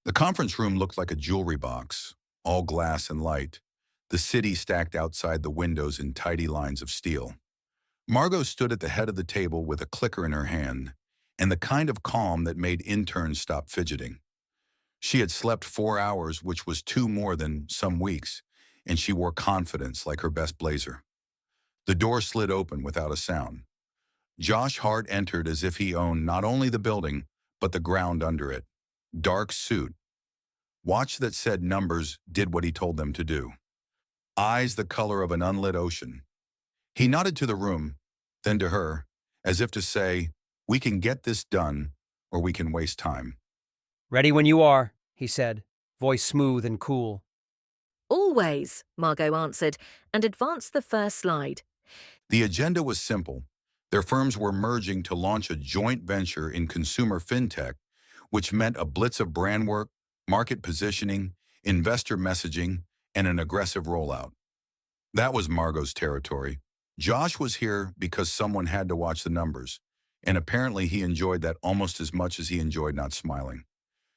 The conference room looked like a jewelry box, all glass and light, the city stacked outside the windows in tidy lines of steel. Margot stood at the head of the table with a clicker in her hand, and the kind of calm that made interns stop fidgeting. She had slept 4 hours, which was two more than some weeks, and she wore confidence like her best blazer. The door slid open without a sound. Josh Hart entered as if he owned not only the building, but the ground under it. Dark suit. Watch that said numbers did what he told them to do. Eyes the color of an unlit ocean. He nodded to the room, then to her, as if to say, "We can get this done, or we can waste time." "Ready when you are," he said, voice smooth and cool. "Always," Margot answered, and advanced the first slide. The agenda was simple. Their firms were merging to launch a joint venture in consumer fintech, which meant a blitz of brand work, market positioning, investor messaging, and an aggressive rollout. That was Margot's territory. Josh was here because someone had to watch the numbers, and apparently he enjoyed that almost as much as he enjoyed not smiling.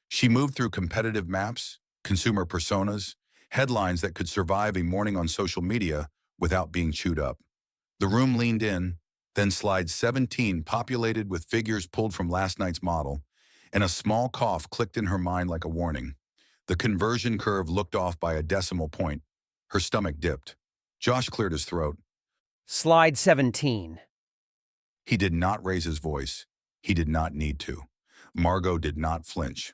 She moved through competitive maps, consumer personas, headlines that could survive a morning on social media without being chewed up. The room leaned in, then slide 17 populated with figures pulled from last night's model, and a small cough clicked in her mind like a warning. The conversion curve looked off by a decimal point. Her stomach dipped. Josh cleared his throat. Slide 17. He did not raise his voice. He did not need to. Margot did not flinch.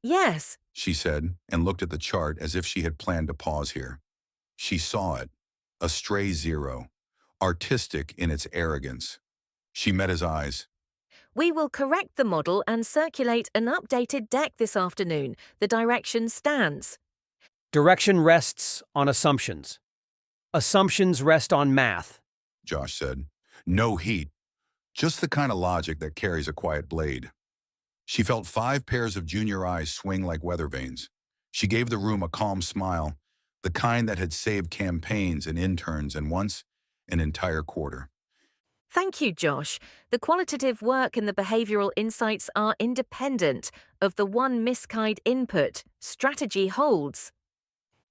"Yes," she said, and looked at the chart as if she had planned to pause here. She saw it, a stray zero, artistic in its arrogance. She met his eyes. "We will correct the model and circulate an updated deck this afternoon. The direction stands." Direction rests on assumptions. Assumptions rest on math. Josh said. No heat, just the kind of logic that carries a quiet blade. She felt 5 pairs of junior eyes swing like weather vanes. She gave the room a calm smile, the kind that had saved campaigns and interns and once an entire quarter. "Thank you, Josh. The qualitative work and the behavioral insights are independent of the one misguided input. Strategy holds."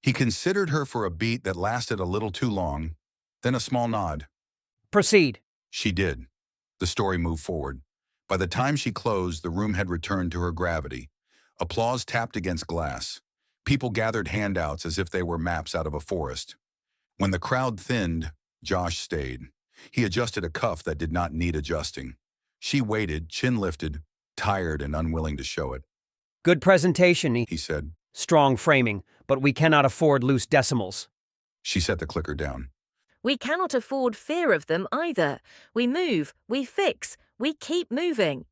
He considered her for a beat that lasted a little too long, then a small nod. Proceed. She did. The story moved forward. By the time she closed, the room had returned to her gravity. Applause tapped against glass. People gathered handouts as if they were maps out of a forest. When the crowd thinned, Josh stayed. He adjusted a cuff that did not need adjusting. She waited, chin lifted, tired and unwilling to show it. Good presentation, He said. Strong framing, but we cannot afford loose decimals. She set the clicker down. "We cannot afford fear of them either. We move, we fix, we keep moving."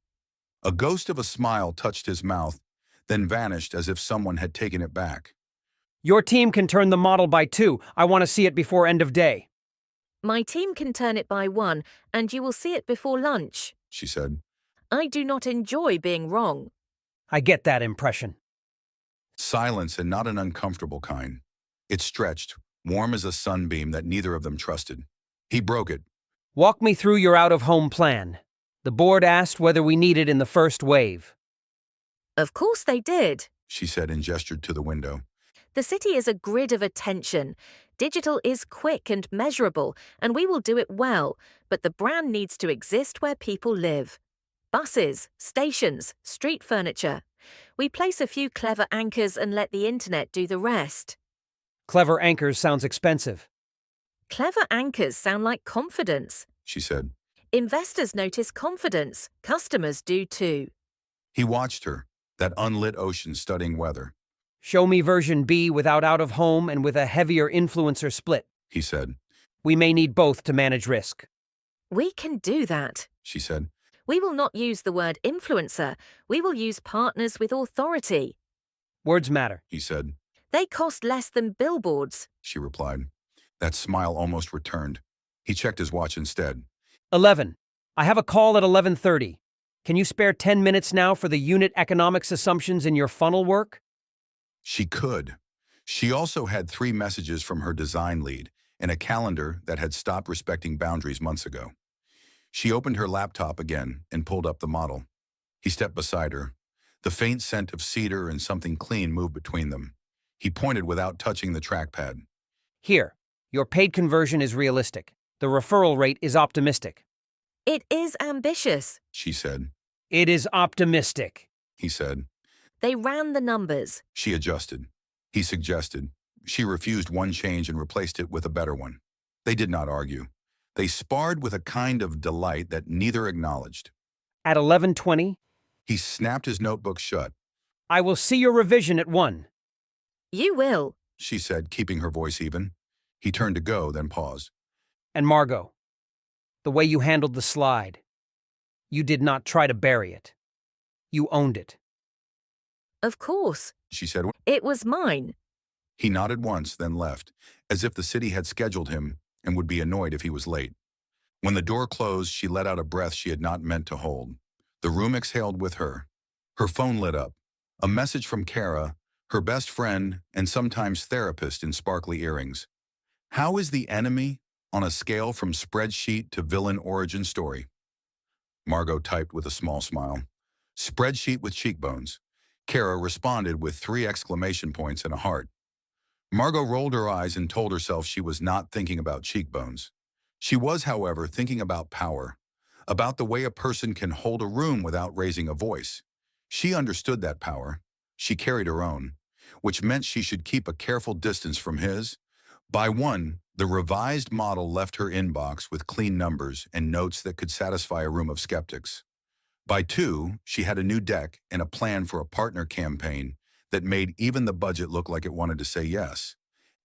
A ghost of a smile touched his mouth, then vanished as if someone had taken it back. Your team can turn the model by 2. I want to see it before end of day. "My team can turn it by 1, and you will see it before lunch." She said. "I do not enjoy being wrong." I get that impression. Silence, and not an uncomfortable kind. It stretched, warm as a sunbeam that neither of them trusted. He broke it. Walk me through your out-of-home plan. The board asked whether we need it in the first wave. "Of course they did." She said and gestured to the window. "The city is a grid of attention. Digital is quick and measurable, and we will do it well, but the brand needs to exist where people live. Buses, stations, street furniture. We place a few clever anchors and let the internet do the rest." Clever anchors sounds expensive. "Clever anchors sound like confidence." She said. "Investors notice confidence. Customers do too." He watched her, that unlit ocean studying weather. Show me version B without out-of-home and with a heavier influencer split. He said. We may need both to manage risk. "We can do that." She said. "We will not use the word influencer. We will use partners with authority." Words matter. He said. "They cost less than billboards." She replied. That smile almost returned. He checked his watch instead. 11. I have a call at 11:30. Can you spare 10 minutes now for the unit economics assumptions in your funnel work? She could. She also had 3 messages from her design lead and a calendar that had stopped respecting boundaries months ago. She opened her laptop again and pulled up the model. He stepped beside her. The faint scent of cedar and something clean moved between them. He pointed without touching the trackpad. Here, your paid conversion is realistic. The referral rate is optimistic. It is ambitious. She said. It is optimistic. He said. They ran the numbers. She adjusted. He suggested. She refused one change and replaced it with a better one. They did not argue. They sparred with a kind of delight that neither acknowledged. At 11:20, He snapped his notebook shut. I will see your revision at 1. You will. She said, keeping her voice even. He turned to go, then paused. And Margot, the way you handled the slide. You did not try to bury it. You owned it. Of course. She said. It was mine. He nodded once, then left, as if the city had scheduled him and would be annoyed if he was late. When the door closed, she let out a breath she had not meant to hold. The room exhaled with her. Her phone lit up. A message from Kara, her best friend and sometimes therapist in sparkly earrings. How is the enemy on a scale from spreadsheet to villain origin story? Margot typed with a small smile. Spreadsheet with cheekbones. Kara responded with 3 exclamation points and a heart. Margot rolled her eyes and told herself she was not thinking about cheekbones. She was, however, thinking about power, about the way a person can hold a room without raising a voice. She understood that power. She carried her own, which meant she should keep a careful distance from his. By 1, the revised model left her inbox with clean numbers and notes that could satisfy a room of skeptics. By 2, she had a new deck and a plan for a partner campaign that made even the budget look like it wanted to say yes.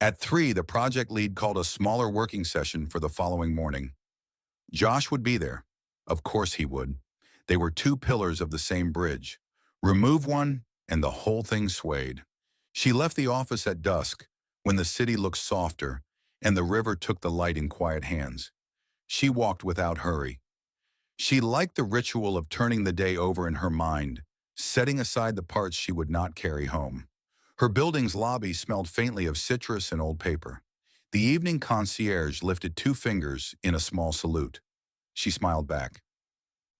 At 3, the project lead called a smaller working session for the following morning. Josh would be there. Of course he would. They were 2 pillars of the same bridge. Remove one, and the whole thing swayed. She left the office at dusk, when the city looked softer, and the river took the light in quiet hands. She walked without hurry. She liked the ritual of turning the day over in her mind, setting aside the parts she would not carry home. Her building's lobby smelled faintly of citrus and old paper. The evening concierge lifted 2 fingers in a small salute. She smiled back.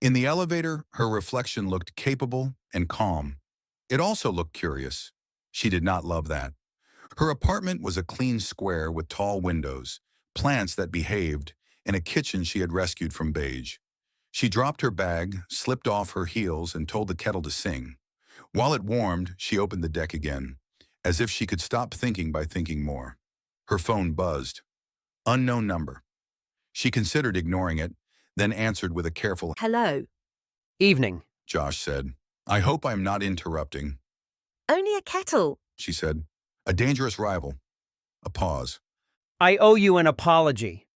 In the elevator, her reflection looked capable and calm. It also looked curious. She did not love that. Her apartment was a clean square with tall windows, plants that behaved, and a kitchen she had rescued from beige. She dropped her bag, slipped off her heels, and told the kettle to sing. While it warmed, she opened the deck again, as if she could stop thinking by thinking more. Her phone buzzed. Unknown number. She considered ignoring it, then answered with a careful Hello. Evening. Josh said. I hope I'm not interrupting, Only a kettle. she said. A dangerous rival. A pause. I owe you an apology.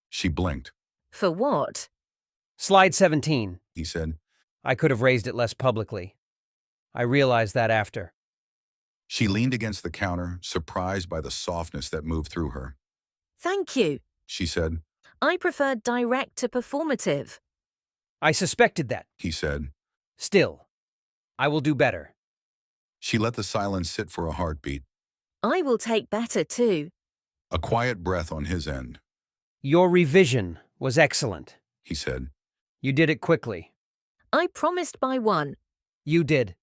She blinked. For what? Slide 17. He said. I could have raised it less publicly. I realized that after. She leaned against the counter, surprised by the softness that moved through her. Thank you. She said. I prefer direct to performative. I suspected that. He said. Still, I will do better. She let the silence sit for a heartbeat. I will take better too. A quiet breath on his end. Your revision was excellent. He said. You did it quickly. I promised by 1. You did.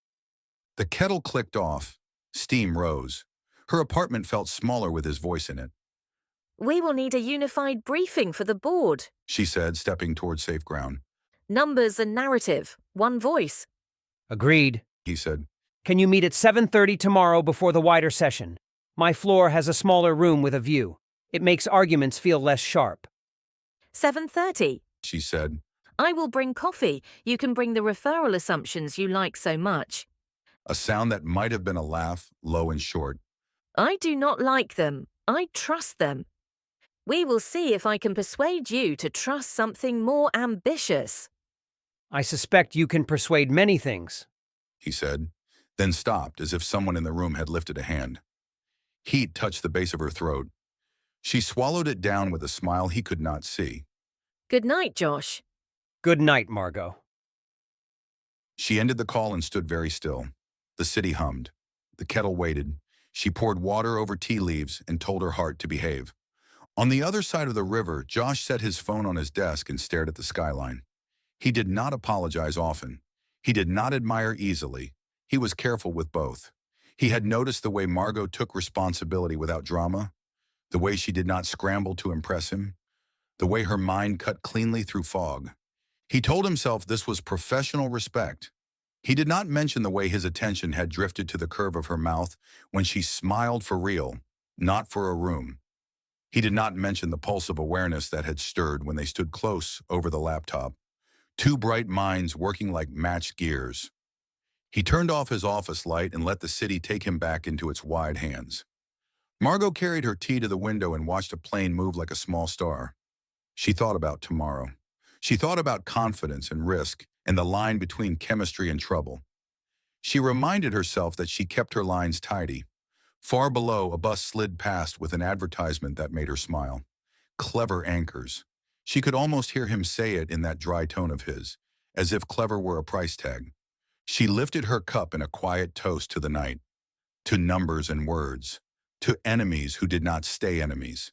The kettle clicked off. Steam rose. Her apartment felt smaller with his voice in it. We will need a unified briefing for the board. She said, stepping toward safe ground. Numbers and narrative. 1 voice. Agreed. He said. Can you meet at 7:30 tomorrow before the wider session? My floor has a smaller room with a view. It makes arguments feel less sharp. 7:30. She said. I will bring coffee. You can bring the referral assumptions you like so much. A sound that might have been a laugh, low and short. I do not like them. I trust them. We will see if I can persuade you to trust something more ambitious. I suspect you can persuade many things. He said, then stopped as if someone in the room had lifted a hand. Heat touched the base of her throat. She swallowed it down with a smile he could not see. Good night, Josh. Good night, Margot. She ended the call and stood very still. The city hummed. The kettle waited. She poured water over tea leaves and told her heart to behave. On the other side of the river, Josh set his phone on his desk and stared at the skyline. He did not apologize often. He did not admire easily. He was careful with both. He had noticed the way Margot took responsibility without drama, the way she did not scramble to impress him, the way her mind cut cleanly through fog. He told himself this was professional respect. He did not mention the way his attention had drifted to the curve of her mouth when she smiled for real, not for a room. He did not mention the pulse of awareness that had stirred when they stood close over the laptop, two bright minds working like matched gears. He turned off his office light and let the city take him back into its wide hands. Margot carried her tea to the window and watched a plane move like a small star. She thought about tomorrow. She thought about confidence and risk and the line between chemistry and trouble. She reminded herself that she kept her lines tidy. Far below, a bus slid past with an advertisement that made her smile. Clever anchors. She could almost hear him say it in that dry tone of his, as if clever were a price tag. She lifted her cup in a quiet toast to the night, to numbers and words, to enemies who did not stay enemies,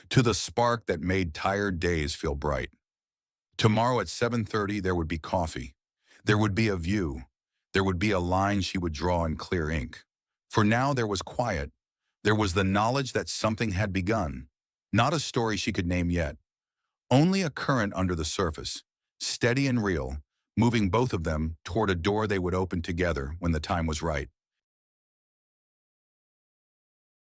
to the spark that made tired days feel bright. Tomorrow at 7:30 there would be coffee. There would be a view. There would be a line she would draw in clear ink. For now there was quiet. There was the knowledge that something had begun. Not a story she could name yet. Only a current under the surface, steady and real, moving both of them toward a door they would open together when the time was right.